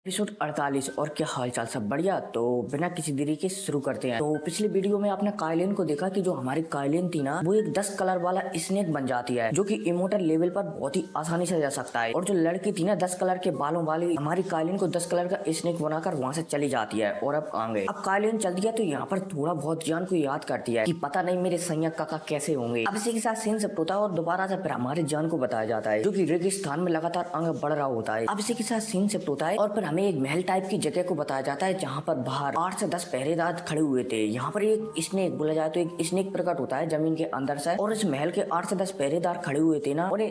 Episode 48 और क्या हालचाल, सब बढ़िया। तो बिना किसी देरी के शुरू करते हैं। तो पिछले वीडियो में आपने काइलिन को देखा कि जो हमारी काइलिन थी ना, वो एक 10 कलर वाला स्नेक बन जाती है, जो कि इमोर्टल लेवल पर बहुत ही आसानी से जा सकता है। और जो लड़की थी ना 10 कलर के बालों वाली, हमारी काइलिन को 10 कलर का स्नेक बनाकर वहां से चली जाती है। और अब आगे अब काइलिन चलती है तो यहाँ पर थोड़ा बहुत जान को याद करती है कि पता नहीं मेरे सैया काका कैसे होंगे। अब इसी के साथ सीन शिफ्ट होता है और दोबारा से फिर हमारे जान को बताया जाता है, जो कि रेगिस्तान में लगातार आगे बढ़ रहा होता है। अब इसी के साथ सीन शिफ्ट होता है और फिर हमें एक महल टाइप की जगह को बताया जाता है, जहाँ पर बाहर 8 से 10 पहरेदार खड़े हुए थे। यहाँ पर एक स्नेक बोला जाए तो एक स्नेक प्रकट होता है जमीन के अंदर से, और इस महल के 8 से 10 पहरेदार खड़े हुए थे ना, और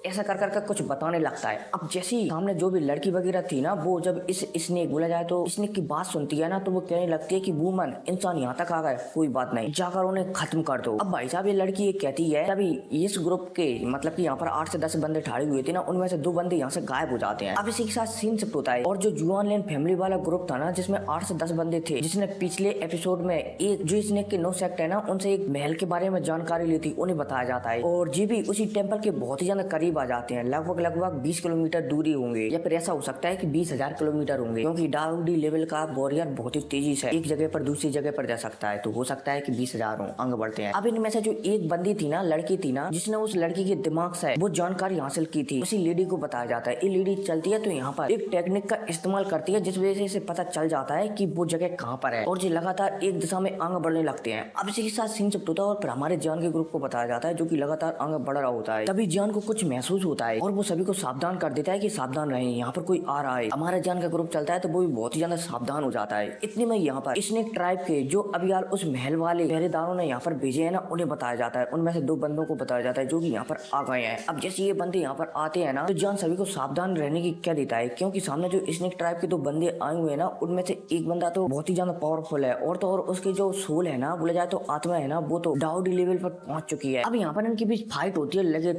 ऐसा कर कर कुछ बताने लगता है। अब जैसे ही सामने जो भी लड़की वगैरह थी ना, वो जब इस स्नेक बोला जाए तो स्नेक की बात सुनती है ना, तो वो कहने लगती है कि वूमन, इंसान यहाँ तक आ गए, कोई बात नहीं, जाकर उन्हें खत्म कर दो। अब भाई साहब ये लड़की ये कहती है, तभी इस ग्रुप के मतलब कि यहाँ पर 8 से 10 बंदे ठाड़े हुए थे ना, उनमें से 2 बंदे यहाँ से गायब हो जाते हैं। अब इसी के साथ सीन शिफ्ट होता है और जो जुआन लेन फैमिली वाला ग्रुप था ना, जिसमें 8 से 10 बंदे थे, जिसने पिछले एपिसोड में एक जो स्नेक के 9 सेक्ट है ना, उनसे एक महल के बारे में जानकारी ली थी, उन्हें बताया जाता है। और जी भी उसी टेम्पल के बहुत ही ज्यादा करीब आ जाते हैं, लगभग 20 किलोमीटर दूरी होंगे, या फिर ऐसा हो सकता है कि 20,000 किलोमीटर होंगे, क्योंकि डाउडी लेवल का वॉरियर बहुत ही तेजी से एक जगह पर दूसरी जगह पर जा सकता है। तो हो सकता है कि 20,000 हो। आगे बढ़ते हैं। अब इनमें से जो एक बंदी थी ना, लड़की थी ना, जिसने उस लड़की के दिमाग से वो जानकारी हासिल की थी, उसी लेडी को बताया जाता है। ये लेडी चलती है तो यहाँ पर एक टेक्निक का इस्तेमाल करती है, जिस वजह से पता चल जाता है कि वो जगह कहाँ पर है, और ये लगातार एक दिशा में आगे बढ़ने लगते हैं। अब इसी के साथ सीन शिफ्ट होता है और फिर हमारे जान के ग्रुप को बताया जाता है, जो कि लगातार आगे बढ़ रहा होता है। तभी जान को कुछ महसूस होता है और वो सभी को सावधान कर देता है कि सावधान रहें, यहाँ पर कोई आ रहा है। हमारे जान का ग्रुप चलता है तो वो भी बहुत ही ज्यादा सावधान हो जाता है। इतने में यहाँ पर स्नेक ट्राइब के जो अभियाल उस महल वाले पहरेदारों ने यहाँ पर भेजे हैं ना, उन्हें बताया जाता है। उनमें से 2 बंदों को बताया जाता है जो कि यहाँ पर आ गए हैं। अब जैसे ये बंदे यहाँ पर आते हैं ना, तो जान सभी को सावधान रहने की क्या देता है, क्योंकि सामने जो स्नेक ट्राइब के 2 बंदे आए हुए हैं ना, उनमें से एक बंदा तो बहुत ही ज्यादा पावरफुल है, और तो और उसकी जो सोल है ना, बोला जाए तो आत्मा है ना, वो तो डाउडी लेवल पर पहुंच चुकी है। अब यहाँ पर इनके बीच फाइट होती है, लगे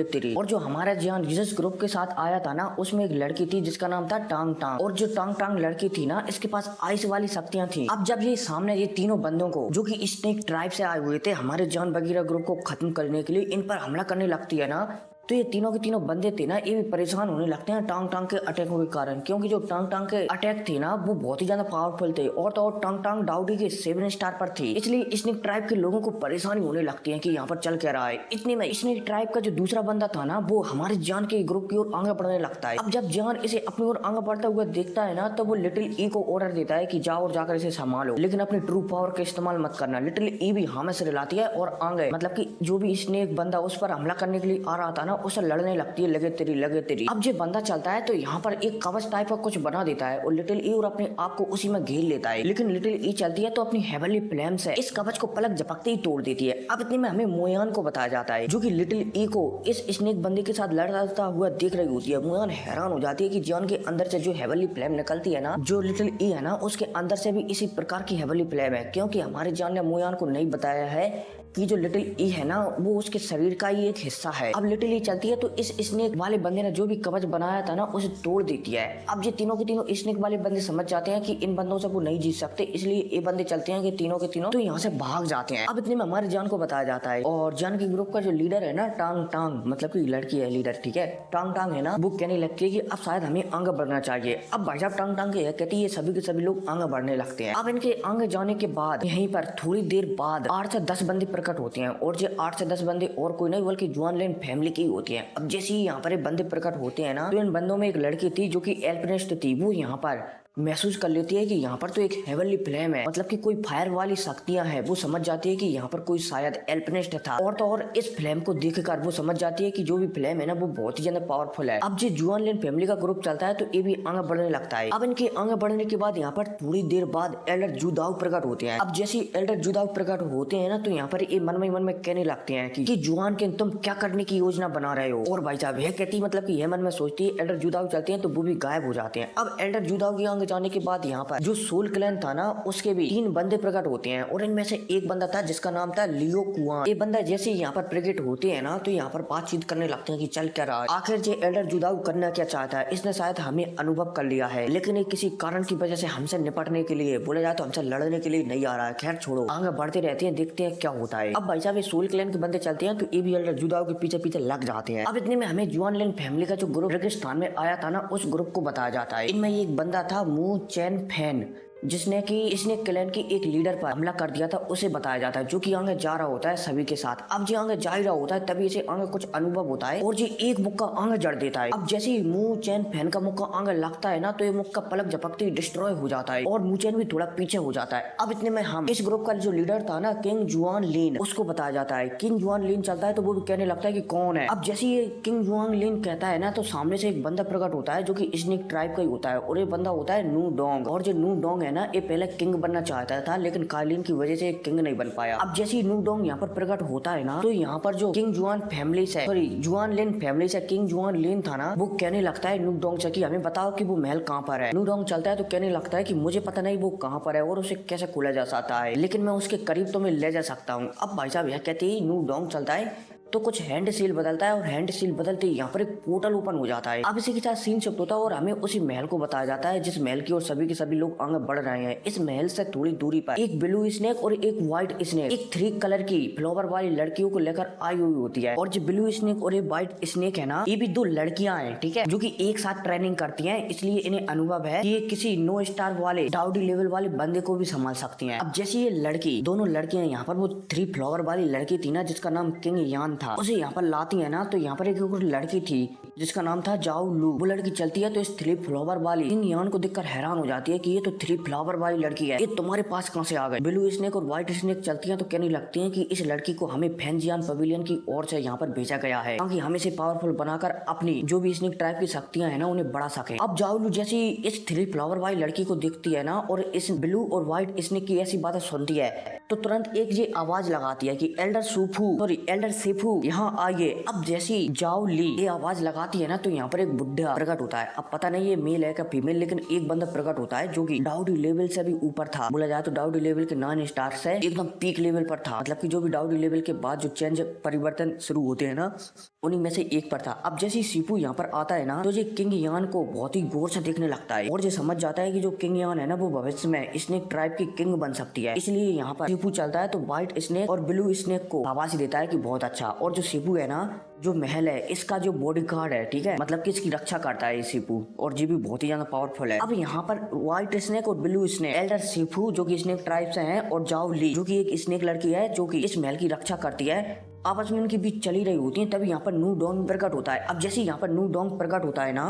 तेरी। और जो हमारा जान जिस ग्रुप के साथ आया था ना, उसमें एक लड़की थी जिसका नाम था टांग टांग, और जो टांग टांग लड़की थी ना, इसके पास आइस वाली शक्तियां थी। अब जब ये सामने ये तीनों बंदों को, जो कि स्नेक ट्राइब से आए हुए थे, हमारे जान बगीरा ग्रुप को खत्म करने के लिए इन पर हमला करने लगती है ना, तो ये तीनों के तीनों बंदे थे ना, ये भी परेशान होने लगते हैं टांग टांग के अटैकों के कारण, क्योंकि जो टांग टांग के अटैक थे ना, वो बहुत ही ज्यादा पावरफुल थे, और तो और टांग टांग डाउडी के 7 स्टार पर थे। इसलिए स्नेक ट्राइब के लोगों को परेशानी होने लगती है कि यहाँ पर चल क्या रहा है। इतने में स्नेक ट्राइब का जो दूसरा बंदा था ना, वो हमारे जान के ग्रुप की ओर आगे बढ़ने लगता है। अब जब जान इसे अपनी ओर आगे बढ़ता हुआ देखता है ना, तो वो लिटिल ई को ऑर्डर देता है कि जाओ और जाकर इसे संभालो, लेकिन अपनी ट्रू पावर का इस्तेमाल मत करना। लिटिल ई भी हाँ में से लाती है और आगे मतलब कि जो भी स्नेक बंदा उस पर हमला करने के लिए आ रहा था ना, उसे लड़ने लगती है, लगे तेरी। अब जो बंदा चलता है तो यहाँ पर एक कवच टाइप का कुछ बना देता है, और लिटिल ई और अपने आप को उसी में घेर लेता है। लेकिन लिटिल ई चलती है तो अपनी हेवनली फ्लेम से इस कवच को पलक झपकते ही तोड़ देती है। अब इतने में हमें मोयान को बताया जाता है, जो कि लिटिल ई को इस स्नेक बंदे के साथ लड़ता हुआ देख रही होती है। मोयान हैरान हो जाती है कि जान के अंदर से जो हेवनली फ्लेम निकलती है ना, जो लिटिल ई है ना, उसके अंदर से भी इसी प्रकार की हेवनली फ्लेम है, क्योंकि हमारे जान ने मोयान को नहीं बताया है कि जो लिटिल ई है ना, वो उसके शरीर का ही एक हिस्सा है। अब लिटिल ई चलती है तो इस स्नेक वाले बंदे ने जो भी कवच बनाया था ना, उसे तोड़ देती है। अब ये तीनों के तीनों स्नेक वाले बंदे समझ जाते हैं कि इन बंदों से वो नहीं जीत सकते, इसलिए ये बंदे चलते हैं कि तीनों के तीनों तो यहाँ से भाग जाते हैं। अब इतने में हमारे जान को बताया जाता है, और जान के ग्रुप का जो लीडर है ना, टांग टांग मतलब की लड़की है लीडर, ठीक है, टांग टांग है ना, वो कहने लगती है कि अब शायद हमें आगे बढ़ना चाहिए। अब भाई साहब टांग टांग कहती है सभी के सभी लोग आगे बढ़ने लगते हैं। अब इनके आगे जाने के बाद यहीं पर थोड़ी देर बाद 8 से 10 बंदे प्रकट होते हैं, और जो 8 से 10 बंदे और कोई नहीं बल्कि जुआन लेन फैमिली की होती है। अब जैसे ही यहाँ पर बंदे प्रकट होते हैं ना, तो इन बंदों में एक लड़की थी जो कि एल्पिनिस्ट थी। वो यहाँ पर महसूस कर लेती है कि यहाँ पर तो एक हेवनली फ्लेम है, मतलब कि कोई फायर वाली शक्तियां हैं। वो समझ जाती है कि यहाँ पर कोई शायद एल्पिनिस्ट था, और तो और इस फ्लेम को देखकर वो समझ जाती है कि जो भी फ्लेम है ना, वो बहुत ही ज्यादा पावरफुल है। अब जो जुआन लेन फैमिली का ग्रुप चलता है तो ये भी आगे बढ़ने लगता है। अब इनके आगे बढ़ने के बाद यहाँ पर थोड़ी देर बाद एल्डर जुदाव प्रकट होते हैं। अब जैसे एल्डर जुदाव प्रकट होते हैं ना, तो यहाँ पर ये मन में कहने लगते हैं कि जुआन के तुम क्या करने की योजना बना रहे हो। और भाई साहब यह कहती मतलब कि यह मन में सोचती है। एल्डर जुदाव चलते हैं तो वो भी गायब हो जाते हैं। अब एल्डर जुदाव की आगे जाने के बाद यहाँ पर जो सोल क्लैन था ना उसके भी 3 बंदे प्रकट होते हैं और इनमें से एक बंदा था जिसका नाम था लियो कुआन। ये बंदा जैसे यहाँ पर प्रकट होते हैं ना तो यहाँ पर बातचीत करने लगते हैं कि चल क्या रहा है, आखिर ये एल्डर जुदाऊ करना क्या चाहता है, इसने शायद हमें अनुभव कर लिया है लेकिन ये किसी कारण की वजह से हमसे निपटने के लिए, बोले जाए तो हमसे लड़ने के लिए नहीं आ रहा है। खैर छोड़ो, आगे बढ़ते रहते हैं, देखते हैं क्या होता है। अब भाई साहब ये सोल क्लैन के बंदे चलते हैं तो ये भी एल्डर जुदाऊ के पीछे पीछे लग जाते हैं। अब इतने में हमें जुआन लिन फैमिली का जो ग्रुप रेगिस्तान में आया था ना उस ग्रुप को बताया जाता है। इनमें एक बंदा था मू चैन फैन जिसने कि इसने क्लैन की एक लीडर पर हमला कर दिया था, उसे बताया जाता है जो कि आगे जा रहा होता है सभी के साथ। अब जी आगे जा ही रहा होता है तभी इसे आगे कुछ अनुभव होता है और जी एक मुक्का आगे जड़ देता है। अब जैसे ही मुंह चैन फैन का मुक्का आगे लगता है ना तो ये मुक्का पलक झपकते ही डिस्ट्रॉय हो जाता है और मुंह चैन भी थोड़ा पीछे हो जाता है। अब इतने में हम इस ग्रुप का जो लीडर था ना किंग जुआन लिन, उसको बताया जाता है। किंग जुआन लिन चलता है तो वो भी कहने लगता है कि कौन है। अब जैसे ये किंग जुआन लिन कहता है ना तो सामने से एक बंदा प्रकट होता है जो कि स्नेक ट्राइब का ही होता है और ये बंदा होता है नू डोंग। और जो नू डोंग है ना ये पहले किंग बनना चाहता था लेकिन कालीन की वजह से किंग नहीं बन पाया। अब जैसे नू डोंग यहाँ पर प्रकट होता है ना तो यहाँ पर जो किंग जुआन फैमिली से जुआन लिन फैमिली से किंग जुआन लिन था ना वो कहने लगता है नू डोंग से कि हमें बताओ कि वो महल कहाँ पर है। नू डोंग चलता है तो कहने लगता है कि मुझे पता नहीं वो कहाँ पर है और उसे कैसे खोला जा सकता है लेकिन मैं उसके करीब तो मैं ले जा सकता हूँ। अब भाई साहब यह कहते ही नू डोंग चलता है तो कुछ हैंड सील बदलता है और हैंड सील बदलते ही यहाँ पर एक पोर्टल ओपन हो जाता है। अब इसी के साथ सीन शिफ्ट होता है और हमें उसी महल को बताया जाता है जिस महल की और सभी के सभी लोग आगे बढ़ रहे हैं। इस महल से थोड़ी दूरी पर एक ब्लू स्नेक और एक व्हाइट स्नेक एक 3 कलर की फ्लावर वाली लड़कियों को लेकर आई हुई होती है। और जो ब्लू स्नेक और ये व्हाइट स्नेक है ना ये भी 2 लड़कियां हैं, ठीक है, जो कि एक साथ ट्रेनिंग करती है, इसलिए इन्हें अनुभव है कि ये किसी 9 स्टार वाले डाउडी लेवल वाले बंदे को भी संभाल सकती है। अब जैसे ये लड़की दोनों लड़कियां यहाँ पर वो 3 फ्लावर वाली लड़की थी ना जिसका नाम किंग यान था, उसे यहाँ पर आती है ना तो यहाँ पर एक लड़की थी जिसका नाम था जाओ लू। वो लड़की चलती है तो इस 3 फ्लावर वाली किंग यान को देखकर हैरान हो जाती है कि ये तो 3 फ्लावर वाली लड़की है, ये तुम्हारे पास कहाँ से आ गई। ब्लू स्नेक और व्हाइट स्नेक चलती है तो कहने लगती है कि इस लड़की को हमें फैंजियान पवेलियन की ओर से यहाँ पर भेजा गया है ताकि हमें से पावरफुल बनाकर अपनी जो भी स्नेक ट्राइब की शक्तियां है ना उन्हें बढ़ा सके। अब जाओ लू जैसी इस 3 फ्लावर वाली लड़की को देखती है ना और इस ब्लू और व्हाइट स्नेक की ऐसी बातें सुनती है तो तुरंत एक ये आवाज लगाती है कि एल्डर सेफू यहाँ आइए। अब जैसी जाओ ली ये आवाज लगाती है ना तो यहाँ पर एक बुढ़ा प्रकट होता है। अब पता नहीं ये मेल है क्या फीमेल लेकिन एक बंदा प्रकट होता है जो कि डाउडी लेवल से भी ऊपर था। बोला जाए तो डाउडी लेवल के 9 स्टार से एकदम पीक लेवल पर था, मतलब कि जो भी डाउडी लेवल के बाद जो चेंज परिवर्तन शुरू होते हैं ना उन्हीं में से एक पर था। अब जैसे सीपू यहाँ पर आता है ना तो ये किंग यान को बहुत ही गौर से देखने लगता है और ये समझ जाता है कि जो किंग यान है ना वो भविष्य में स्नेक ट्राइब की किंग बन सकती है। इसलिए यहाँ पर सीपू चलता है तो व्हाइट स्नेक और ब्लू स्नेक को आवाज देता है कि बहुत अच्छा। और जो सीपू है ना जो महल है इसका जो बॉडी गार्ड है, ठीक है, मतलब कि इसकी रक्षा करता है सीपू और जी भी बहुत ही ज्यादा पावरफुल है। अब यहाँ पर व्हाइट स्नेक और ब्लू स्नेक एल्डर सीपू जो कि स्नेक ट्राइब से हैं और जाओ ली जो कि एक स्नेक लड़की है जो कि इस महल की रक्षा करती है आपस में उनके बीच चली रही होती है। तभी यहाँ पर नू डोंग प्रकट होता है। अब जैसे यहाँ पर नू डोंग प्रकट होता है ना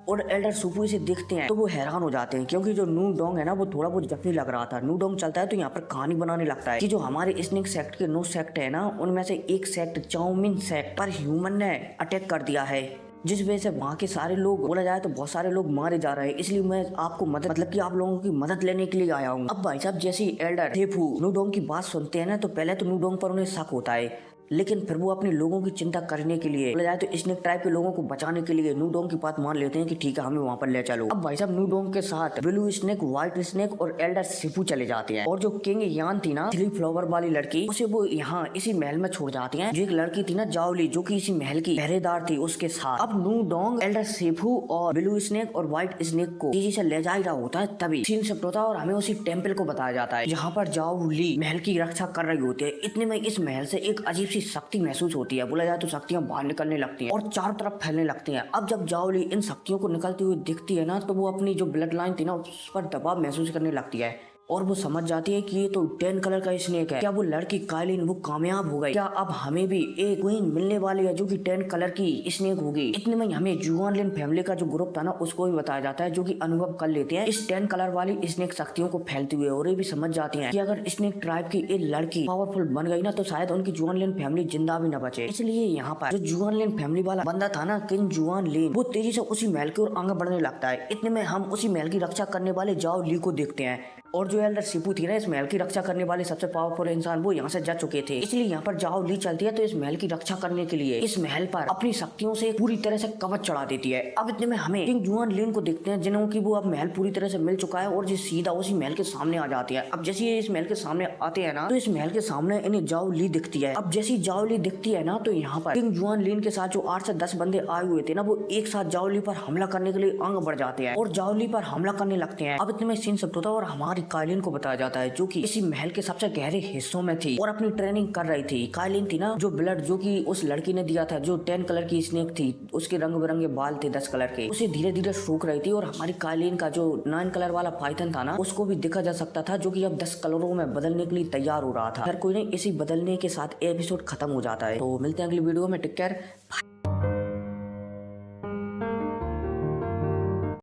और एल्डर सुपू इसे देखते हैं तो वो हैरान हो जाते हैं क्योंकि जो नू डोंग है ना वो थोड़ा बहुत जख्मी लग रहा था। नू डोंग चलता है तो यहाँ पर कहानी बनाने लगता है कि जो हमारे स्नेक सेक्ट के 9 सेक्ट है ना उनमें से एक सेक्ट चाउमिन सेक्ट पर ह्यूमन ने अटैक कर दिया है जिस वजह से वहाँ के सारे लोग, बोला जाए तो बहुत सारे लोग मारे जा रहे हैं। इसलिए मैं आपको मदद, मतलब कि आप लोगों की मदद लेने के लिए आया हूँ। अब भाई साहब जैसे एल्डर थेफू नू डोंग की बात सुनते हैं ना तो पहले तो नू डोंग पर उन्हें शक होता है लेकिन फिर वो अपने लोगों की चिंता करने के लिए, बोला जाए तो स्नेक ट्राइब के लोगों को बचाने के लिए नू डोंग की बात मान लेते हैं कि ठीक है हमें वहाँ पर ले चलो। अब भाई साहब नू डोंग के साथ ब्लू स्नेक, व्हाइट स्नेक और एल्डर सिफू चले जाते हैं और जो किंग यान थी ना 3 फ्लावर वाली लड़की उसे वो यहाँ इसी महल में छोड़ जाती है। जो एक लड़की थी ना जाओली जो की इसी महल की पहरेदार थी उसके साथ। अब नू डोंग एल्डर सिफू और ब्लू स्नेक और व्हाइट स्नेक को तेजी से ले जा रहा होता है तभी सीन शिफ्ट होता है और हमें उसी टेम्पल को बताया जाता है जहाँ पर जाओली महल की रक्षा कर रही होती है। इतने में इस महल से एक अजीब सी शक्ति महसूस होती है, बोला जाए तो शक्तियां बाहर निकलने लगती हैं और चारों तरफ फैलने लगती हैं। अब जब जाओली इन शक्तियों को निकलती हुई दिखती है ना तो वो अपनी जो ब्लड लाइन थी ना उस पर दबाव महसूस करने लगती है और वो समझ जाती है कि ये तो 10 कलर का स्नेक है। क्या वो लड़की काइलिन वो कामयाब हो गई? क्या अब हमें भी एक क्वीन मिलने वाली है जो कि 10 कलर की स्नेक होगी? इतने में हमें जुआन लिन फैमिली का जो ग्रुप था ना उसको भी बताया जाता है जो कि अनुभव कर लेते हैं इस 10 कलर वाली स्नेक शक्तियों को फैलती हुए और ये भी समझ जाती है कि अगर स्नेक ट्राइब की एक लड़की पावरफुल बन गई ना तो शायद उनकी जुआन लिन फैमिली जिंदा भी न बचे। इसलिए यहाँ पर जो जुआन लिन फैमिली वाला बंदा था ना किंग जुआन लिन वो तेजी से उसी महल की ओर आगे बढ़ने लगता है। इतने में हम उसी महल की रक्षा करने वाले जाओ ली को देखते हैं और जो एल्डर शिपू थी ना, इस महल की रक्षा करने वाले सबसे पावरफुल इंसान, वो यहाँ से जा चुके थे। इसलिए यहाँ पर जाओ ली चलती है तो इस महल की रक्षा करने के लिए इस महल पर अपनी शक्तियों से पूरी तरह से कवच चढ़ा देती है। अब इतने में हमें किंग जुआन लिन को देखते हैं, जिन्हों की वो अब महल पूरी तरह से मिल चुका है और जो सीधा उसी महल के सामने आ जाती है। अब जैसे ये इस महल के सामने आते हैं ना, तो इस महल के सामने इन्हें जाओ ली दिखती है। अब जैसी जाओ ली दिखती है ना, तो यहाँ पर किंग जुआन लिन के साथ जो 8 से 10 बंदे आए हुए थे ना, वो एक साथ जाओ ली पर हमला करने के लिए आगे बढ़ जाते हैं और जाओ ली पर हमला करने लगते हैं। अब इतने में सीन सब होता है और हमारी काइलिन को बताया जाता है, जो कि इसी महल के सबसे गहरे हिस्सों में थी और अपनी ट्रेनिंग कर रही थी। काइलिन थी ना, जो ब्लड जो कि उस लड़की ने दिया था, जो 10 कलर की स्नेक थी, उसके रंग बिरंगे बाल थे 10 कलर के, उसे धीरे धीरे सूख रही थी। और हमारी काइलिन का जो 9 कलर वाला पाइथन था ना, उसको भी देखा जा सकता था, जो कि अब 10 कलरों में बदलने के लिए तैयार हो रहा था। फिर कोई नहीं, इसी बदलने के साथ एपिसोड खत्म हो जाता है। तो मिलते हैं अगली वीडियो में। Take care.